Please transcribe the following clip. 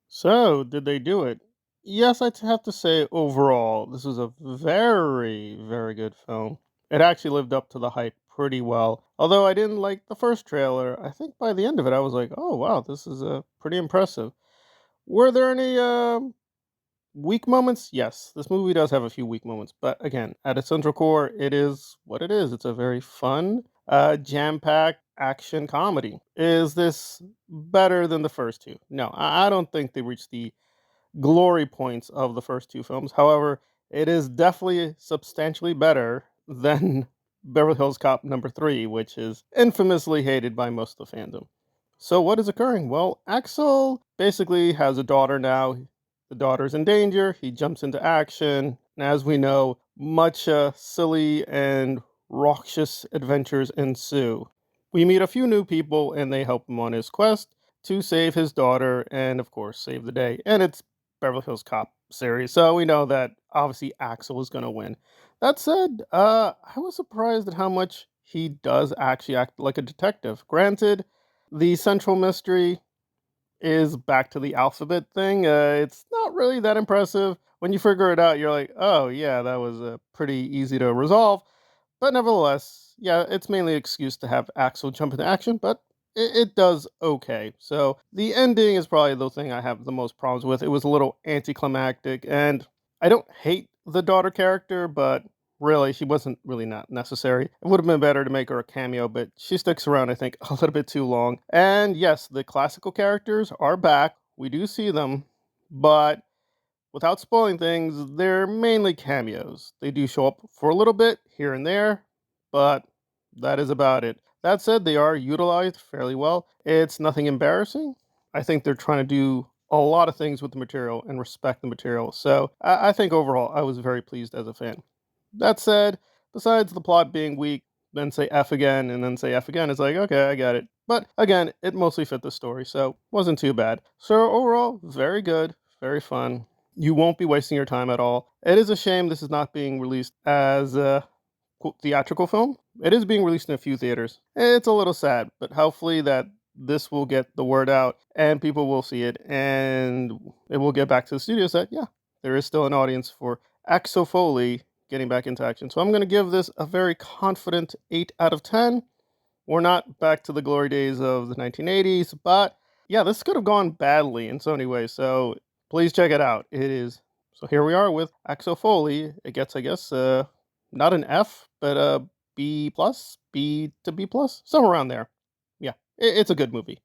So, did they do it? Yes, I'd have to say overall, this was a very, very good film. It actually lived up to the hype pretty well. Although I didn't like the first trailer, I think by the end of it, I was like, oh, wow, this is pretty impressive. Were there any weak moments? Yes, this movie does have a few weak moments. But again, at its central core, it is what it is. It's a very fun, jam packed action comedy. Is this better than the first two? No, I don't think they reached the glory points of the first two films. However, it is definitely substantially better than Beverly Hills Cop number 3, which is infamously hated by most of the fandom. So, what is occurring? Well, Axel basically has a daughter now. The daughter's in danger. He jumps into action. And as we know, much silly and raucous adventures ensue. We meet a few new people and they help him on his quest to save his daughter and, of course, save the day. And it's Beverly Hills Cop series, so we know that obviously Axel is going to win. That said, I was surprised at how much he does actually act like a detective. Granted, the central mystery is back to the alphabet thing. It's not really that impressive. When you figure it out, you're like, oh, yeah, that was pretty easy to resolve. But nevertheless, yeah, it's mainly an excuse to have Axel jump into action, but it does okay. So the ending is probably the thing I have the most problems with. It was a little anticlimactic, and I don't hate the daughter character, but really, she wasn't really not necessary. It would have been better to make her a cameo, but she sticks around, I think, a little bit too long. And yes, the classical characters are back. We do see them, but without spoiling things, they're mainly cameos. They do show up for a little bit here and there, but that is about it. That said, they are utilized fairly well. It's nothing embarrassing. I think they're trying to do a lot of things with the material and respect the material. So I think overall, I was very pleased as a fan. That said, besides the plot being weak, then say F again and then say F again, it's like, okay, I got it. But again, it mostly fit the story, so wasn't too bad. So overall, very good, very fun. You won't be wasting your time at all. It is a shame this is not being released as a theatrical film. It is being released in a few theaters. It's a little sad, but hopefully that this will get the word out and people will see it and it will get back to the studios that yeah, there is still an audience for Axel Foley getting back into action. So I'm going to give this a very confident 8 out of 10. We're not back to the glory days of the 1980s, but yeah, this could have gone badly in so many ways. So please check it out. It is. So here we are with Axel Foley. It gets, I guess, not an F, but a B plus, B to B plus, somewhere around there. Yeah, it's a good movie.